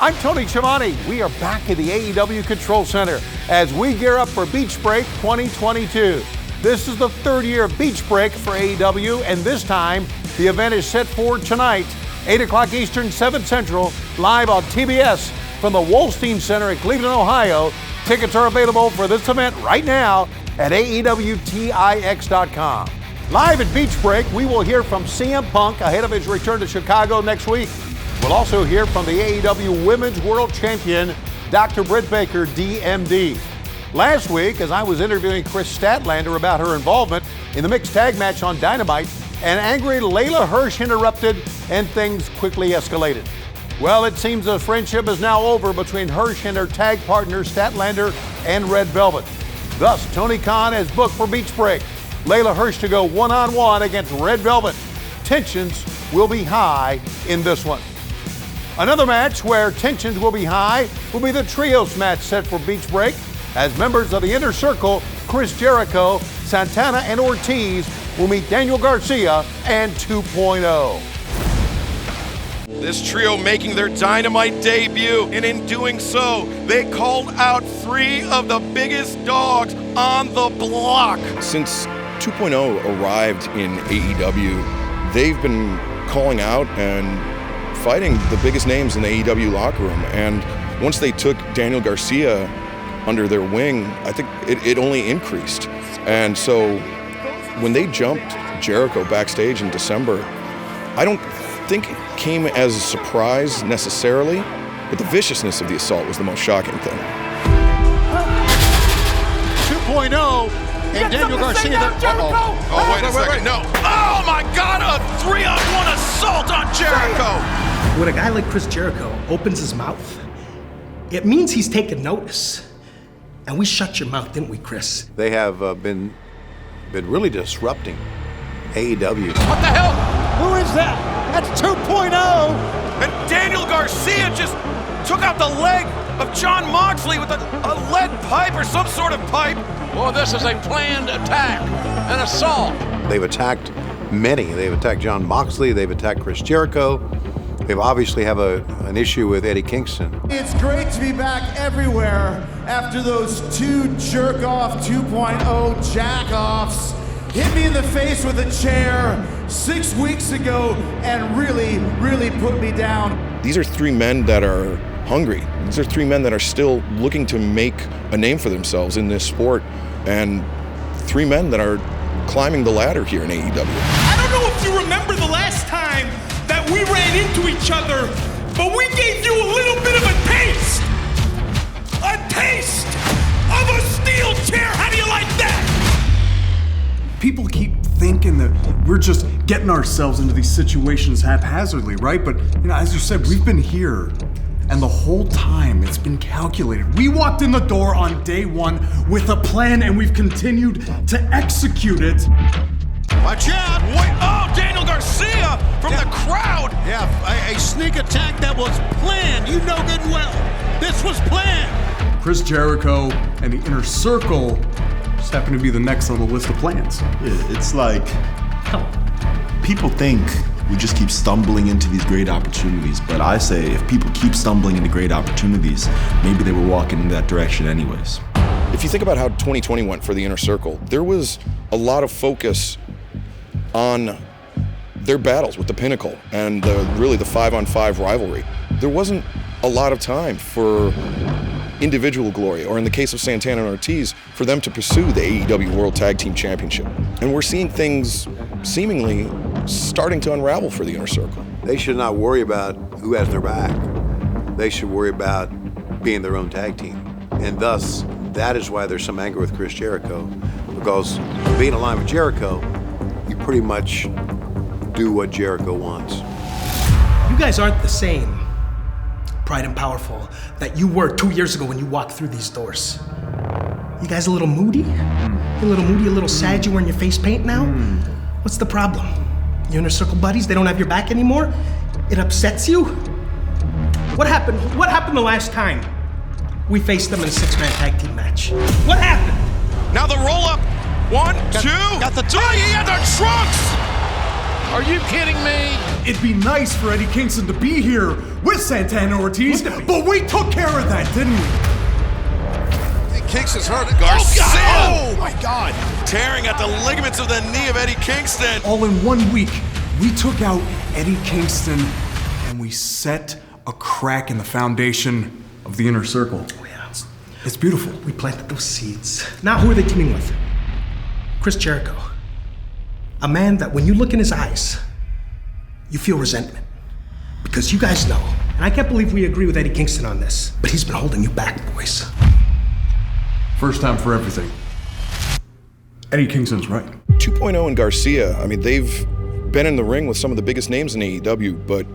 I'm Tony Schiavone. We are back at the AEW Control Center as we gear up for Beach Break 2022. This is the third year of Beach Break for AEW, and this time the event is set for tonight, 8 o'clock Eastern, 7 Central, live on TBS from the Wolstein Center in Cleveland, Ohio. Tickets are available for this event right now at AEWTIX.com. Live at Beach Break, we will hear from CM Punk ahead of his return to Chicago next week. We'll also hear from the AEW Women's World Champion, Dr. Britt Baker, DMD. Last week, as I was interviewing Chris Statlander about her involvement in the mixed tag match on Dynamite, an angry Layla Hirsch interrupted and things quickly escalated. Well, it seems the friendship is now over between Hirsch and her tag partner Statlander and Red Velvet. Thus, Tony Khan has booked for Beach Break Layla Hirsch to go one-on-one against Red Velvet. Tensions will be high in this one. Another match where tensions will be high will be the Trios match set for Beach Break, as members of the Inner Circle, Chris Jericho, Santana, and Ortiz will meet Daniel Garcia and 2.0. This trio making their Dynamite debut, and in doing so, they called out 3 of the biggest dogs on the block. Since 2.0 arrived in AEW, they've been calling out and fighting the biggest names in the AEW locker room. And once they took Daniel Garcia under their wing, I think it only increased. And so when they jumped Jericho backstage in December, I don't think it came as a surprise necessarily, but the viciousness of the assault was the most shocking thing. 2.0 and Daniel Garcia there. Oh, wait a second. No. Oh, my God. A 3-on-1 assault on Jericho. When a guy like Chris Jericho opens his mouth, it means he's taking notice. And we shut your mouth, didn't we, Chris? They have been really disrupting AEW. What the hell? Who is that? That's 2.0. And Daniel Garcia just took out the leg of Jon Moxley with a lead pipe or some sort of pipe. Well, this is a planned attack, an assault. They've attacked many. They've attacked Jon Moxley. They've attacked Chris Jericho. They obviously have an issue with Eddie Kingston. It's great to be back everywhere after those 2 jerk-off 2.0 jack-offs hit me in the face with a chair 6 weeks ago and really, really put me down. These are 3 men that are hungry. These are 3 men that are still looking to make a name for themselves in this sport, and 3 men that are climbing the ladder here in AEW. I don't know if you remember the last time that we ran into each other, but we gave you a little bit of a taste of a steel chair. How do you like that? People keep thinking that we're just getting ourselves into these situations haphazardly, right? But, as you said, we've been here, and the whole time it's been calculated. We walked in the door on day 1 with a plan, and we've continued to execute it. Watch out! Wait! Oh, Daniel Garcia from the crowd! Yeah, a sneak attack that was planned. You know good and well. This was planned. Chris Jericho and the Inner Circle just happen to be the next on the list of plans. It's like, people think we just keep stumbling into these great opportunities, but I say if people keep stumbling into great opportunities, maybe they were walking in that direction anyways. If you think about how 2020 went for the Inner Circle, there was a lot of focus on their battles with the Pinnacle and really the 5-on-5 rivalry. There wasn't a lot of time for individual glory, or in the case of Santana and Ortiz, for them to pursue the AEW World Tag Team Championship. And we're seeing things seemingly starting to unravel for the Inner Circle. They should not worry about who has their back. They should worry about being their own tag team. And thus, that is why there's some anger with Chris Jericho, because being aligned with Jericho, you pretty much do what Jericho wants. You guys aren't the same Pride and Powerful that you were 2 years ago when you walked through these doors. You guys a little moody? A little sad, you wearing your face paint now? What's the problem? Your Inner Circle buddies, they don't have your back anymore? It upsets you? What happened? What happened the last time we faced them in a 6-man tag team match? What happened? Now the roll-up. 1, 2. Got the 2. Oh, he had the trunks! Are you kidding me? it'd be nice for Eddie Kingston to be here with Santana Ortiz, but we took care of that, didn't we? Kingston's hurt. Garcia! Oh my God! Tearing at the ligaments of the knee of Eddie Kingston. All in 1 week, we took out Eddie Kingston and we set a crack in the foundation of the inner circle. Oh, yeah. It's beautiful. We planted those seeds. Now, who are they teaming with? Chris Jericho. A man that when you look in his eyes, you feel resentment. Because you guys know, and I can't believe we agree with Eddie Kingston on this, but he's been holding you back, boys. First time for everything. Eddie Kingston's right. 2.0 and Garcia, I mean, they've been in the ring with some of the biggest names in AEW, but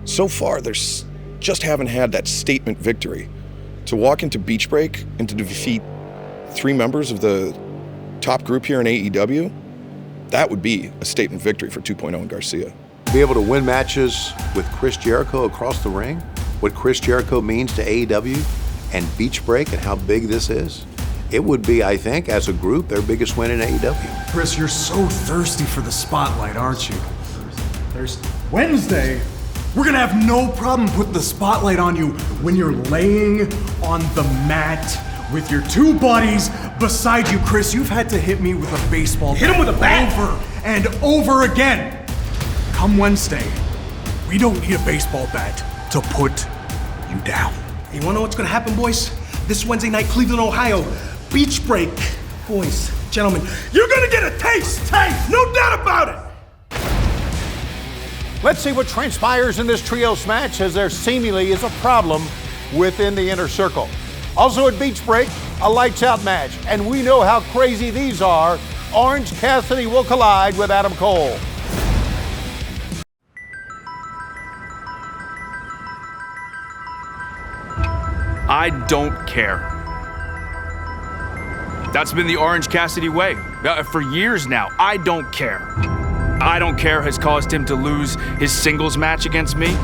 so far, they just haven't had that statement victory. To walk into Beach Break and to defeat 3 members of the top group here in AEW, that would be a statement victory for 2.0 and Garcia. Be able to win matches with Chris Jericho across the ring, what Chris Jericho means to AEW, and Beach Break and how big this is, it would be, I think, as a group, their biggest win in AEW. Chris, you're so thirsty for the spotlight, aren't you? Thirsty. Wednesday, we're gonna have no problem putting the spotlight on you when you're laying on the mat with your 2 buddies beside you. Chris, you've had to hit me with a baseball bat. Hit him with a bat? Over and over again. Come Wednesday, we don't need a baseball bat to put you down. You wanna know what's gonna happen, boys? This Wednesday night, Cleveland, Ohio, Beach Break. Boys, gentlemen, you're gonna get a taste, no doubt about it. Let's see what transpires in this trios match, as there seemingly is a problem within the inner circle. Also at Beach Break, a lights out match, and we know how crazy these are. Orange Cassidy will collide with Adam Cole. I don't care. That's been the Orange Cassidy way for years now. I don't care. I don't care has caused him to lose his singles match against me.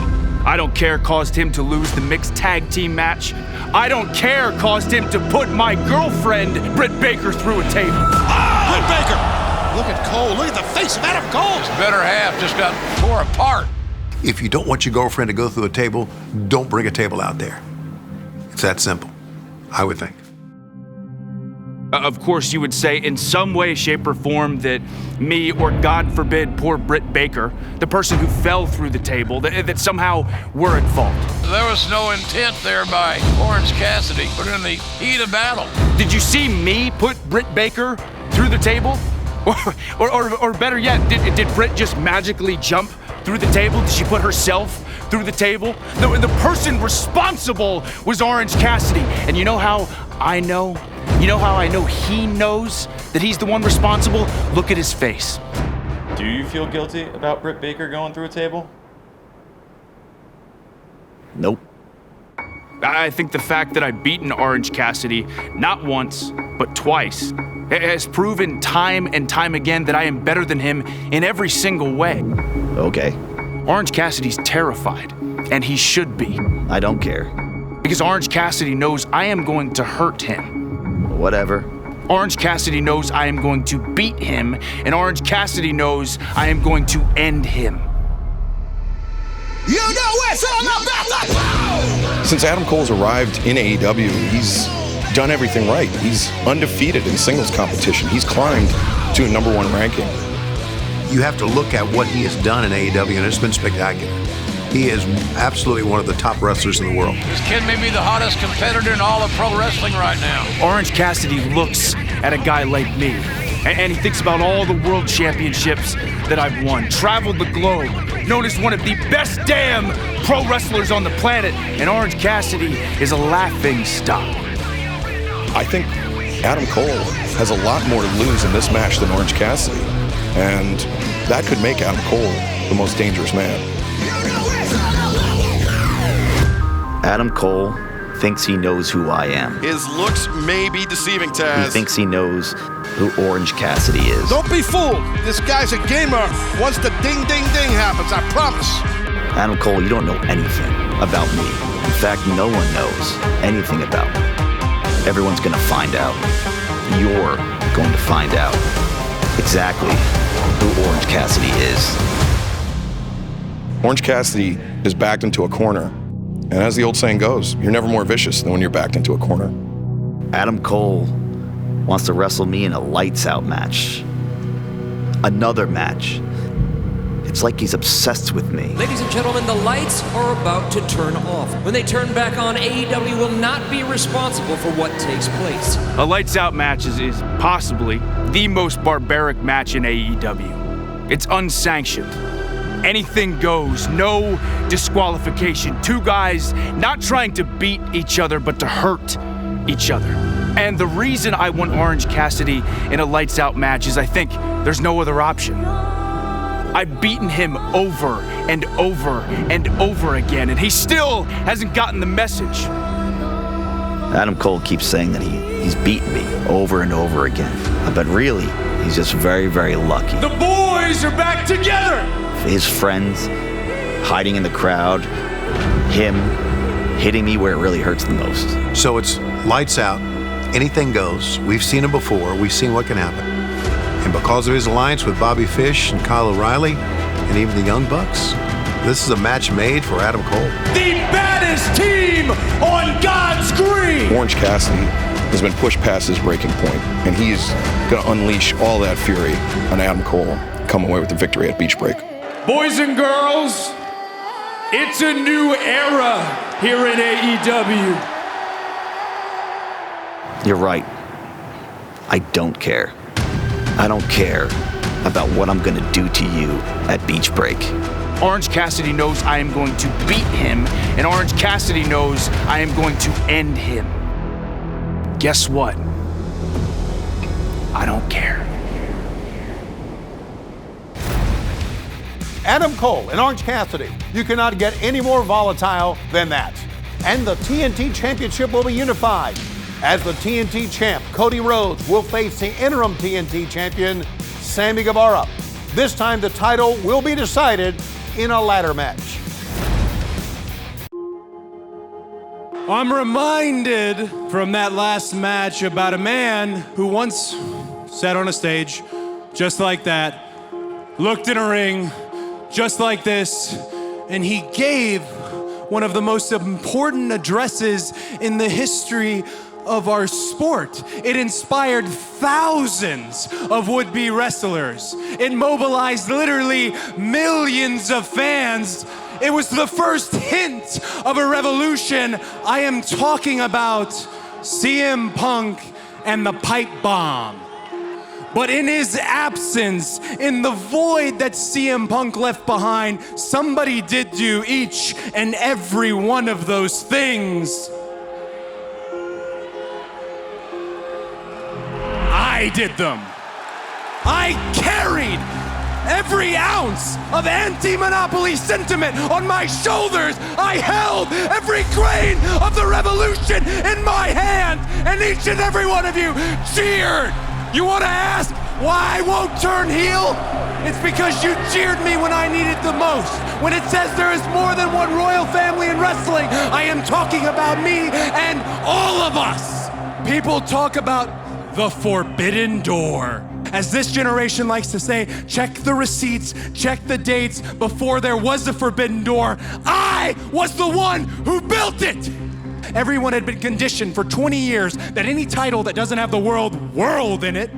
I don't care caused him to lose the mixed tag team match. I don't care caused him to put my girlfriend, Britt Baker, through a table. Britt Baker! Look at Cole. Look at the face of Adam Cole. His better half just got tore apart. If you don't want your girlfriend to go through a table, don't bring a table out there. It's that simple, I would think. Of course, you would say in some way, shape, or form that me, or God forbid, poor Britt Baker, the person who fell through the table, that somehow we're at fault. There was no intent there by Orange Cassidy, but in the heat of battle. Did you see me put Britt Baker through the table? Or better yet, did Britt just magically jump through the table? Did she put herself through the table? The person responsible was Orange Cassidy. And you know how I know? You know how I know he knows that he's the one responsible? Look at his face. Do you feel guilty about Britt Baker going through a table? Nope. I think the fact that I've beaten Orange Cassidy not once, but twice, has proven time and time again that I am better than him in every single way. Okay. Orange Cassidy's terrified, and he should be. I don't care. Because Orange Cassidy knows I am going to hurt him. Whatever. Orange Cassidy knows I am going to beat him, and Orange Cassidy knows I am going to end him. You know it's all about the power! Since Adam Cole's arrived in AEW, he's done everything right. He's undefeated in singles competition. He's climbed to a #1 ranking. You have to look at what he has done in AEW, and it's been spectacular. He is absolutely one of the top wrestlers in the world. This kid may be the hottest competitor in all of pro wrestling right now. Orange Cassidy looks at a guy like me, and he thinks about all the world championships that I've won, traveled the globe, known as one of the best damn pro wrestlers on the planet, and Orange Cassidy is a laughing stock. I think Adam Cole has a lot more to lose in this match than Orange Cassidy, and that could make Adam Cole the most dangerous man. Adam Cole thinks he knows who I am. His looks may be deceiving, Taz. He thinks he knows who Orange Cassidy is. Don't be fooled. This guy's a gamer. Once the ding, ding, ding happens, I promise. Adam Cole, you don't know anything about me. In fact, no one knows anything about me. Everyone's gonna find out. You're going to find out exactly who Orange Cassidy is. Orange Cassidy is backed into a corner. And as the old saying goes, you're never more vicious than when you're backed into a corner. Adam Cole wants to wrestle me in a lights-out match. Another match. It's like he's obsessed with me. Ladies and gentlemen, the lights are about to turn off. When they turn back on, AEW will not be responsible for what takes place. A lights-out match is possibly the most barbaric match in AEW. It's unsanctioned. Anything goes, no disqualification. Two guys not trying to beat each other, but to hurt each other. And the reason I want Orange Cassidy in a lights-out match is I think there's no other option. I've beaten him over and over and over again, and he still hasn't gotten the message. Adam Cole keeps saying that he's beaten me over and over again. But really, he's just very, very lucky. The boys are back together! His friends hiding in the crowd, him hitting me where it really hurts the most. So it's lights out, anything goes. We've seen it before, we've seen what can happen. And because of his alliance with Bobby Fish and Kyle O'Reilly, and even the Young Bucks, this is a match made for Adam Cole. The baddest team on God's green! Orange Cassidy has been pushed past his breaking point, and he is going to unleash all that fury on Adam Cole, come away with the victory at Beach Break. Boys and girls, it's a new era here in AEW. You're right. I don't care. I don't care about what I'm gonna do to you at Beach Break. Orange Cassidy knows I am going to beat him, and Orange Cassidy knows I am going to end him. Guess what? I don't care. Adam Cole and Orange Cassidy. You cannot get any more volatile than that. And the TNT Championship will be unified. As the TNT champ, Cody Rhodes will face the interim TNT champion, Sammy Guevara. This time the title will be decided in a ladder match. I'm reminded from that last match about a man who once sat on a stage just like that, looked in a ring just like this, and he gave one of the most important addresses in the history of our sport. It inspired thousands of would-be wrestlers. It mobilized literally millions of fans. It was the first hint of a revolution. I am talking about CM Punk and the pipe bomb. But in his absence, in the void that CM Punk left behind, somebody did do each and every one of those things. I did them. I carried every ounce of anti-monopoly sentiment on my shoulders. I held every grain of the revolution in my hand, and each and every one of you cheered. You want to ask why I won't turn heel? It's because you cheered me when I needed the most. When it says there is more than one royal family in wrestling, I am talking about me and all of us. People talk about the forbidden door. As this generation likes to say, check the receipts, check the dates. Before there was a forbidden door, I was the one who built it. Everyone had been conditioned for 20 years that any title that doesn't have the word world in it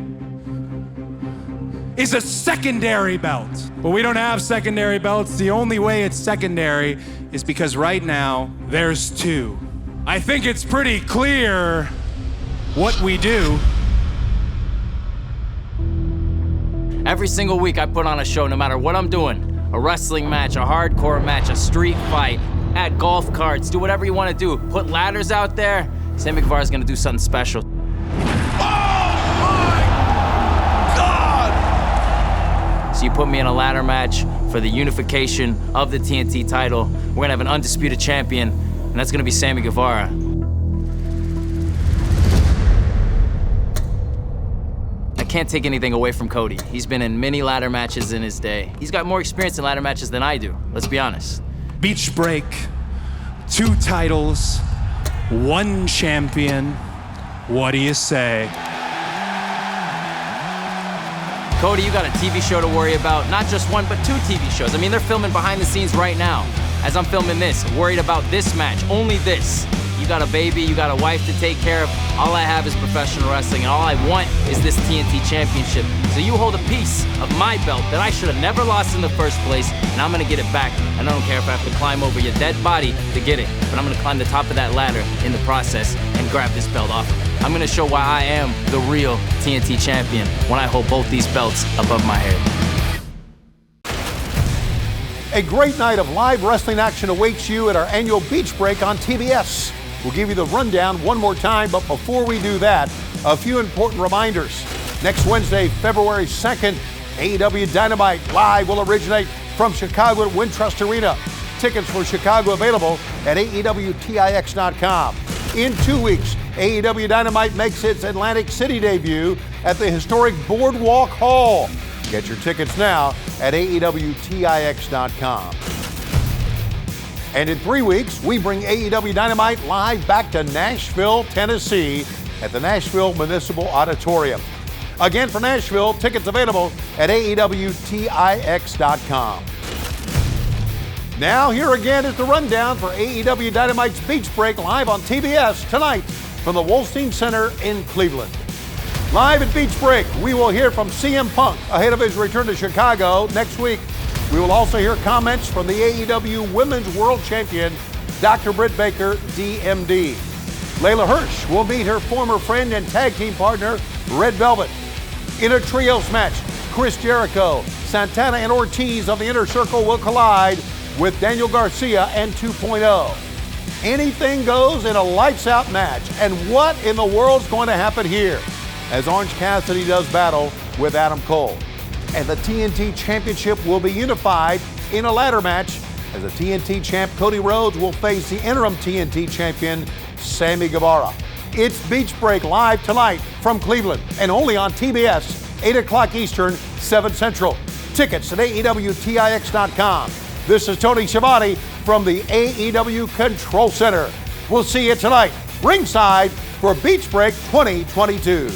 is a secondary belt. But we don't have secondary belts. The only way it's secondary is because right now there's two. I think it's pretty clear what we do. Every single week I put on a show, no matter what I'm doing. A wrestling match, a hardcore match, a street fight, add golf carts, do whatever you want to do. Put ladders out there. Sammy Guevara's gonna do something special. Oh my God! So you put me in a ladder match for the unification of the TNT title. We're gonna have an undisputed champion, and that's gonna be Sammy Guevara. I can't take anything away from Cody. He's been in many ladder matches in his day. He's got more experience in ladder matches than I do, let's be honest. Beach Break, 2 titles, 1 champion. What do you say? Cody, you got a TV show to worry about. Not just one, but 2 TV shows. I mean, they're filming behind the scenes right now. As I'm filming this, worried about this match, only this. You got a baby, you got a wife to take care of. All I have is professional wrestling, and all I want is this TNT Championship. So you hold a piece of my belt that I should have never lost in the first place, and I'm gonna get it back. And I don't care if I have to climb over your dead body to get it, but I'm gonna climb the top of that ladder in the process and grab this belt off. I'm gonna show why I am the real TNT Champion when I hold both these belts above my head. A great night of live wrestling action awaits you at our annual Beach Break on TBS. We'll give you the rundown one more time, but before we do that, a few important reminders. Next Wednesday, February 2nd, AEW Dynamite Live will originate from Chicago at Wintrust Arena. Tickets for Chicago available at AEWTIX.com. In 2 weeks, AEW Dynamite makes its Atlantic City debut at the historic Boardwalk Hall. Get your tickets now at AEWTIX.com. And in 3 weeks, we bring AEW Dynamite live back to Nashville, Tennessee at the Nashville Municipal Auditorium. Again, for Nashville, tickets available at AEWTIX.com. Now, here again is the rundown for AEW Dynamite's Beach Break live on TBS tonight from the Wolstein Center in Cleveland. Live at Beach Break, we will hear from CM Punk ahead of his return to Chicago next week. We will also hear comments from the AEW Women's World Champion, Dr. Britt Baker, DMD. Layla Hirsch will meet her former friend and tag team partner, Red Velvet. In a trios match, Chris Jericho, Santana, and Ortiz of the Inner Circle will collide with Daniel Garcia and 2.0. Anything goes in a lights-out match. And what in the world's going to happen here as Orange Cassidy does battle with Adam Cole? And the TNT Championship will be unified in a ladder match as the TNT champ Cody Rhodes will face the interim TNT champion Sammy Guevara. It's Beach Break live tonight from Cleveland and only on TBS, 8 o'clock Eastern, 7 Central. Tickets at AEWTIX.com. This is Tony Schiavone from the AEW Control Center. We'll see you tonight, ringside for Beach Break 2022.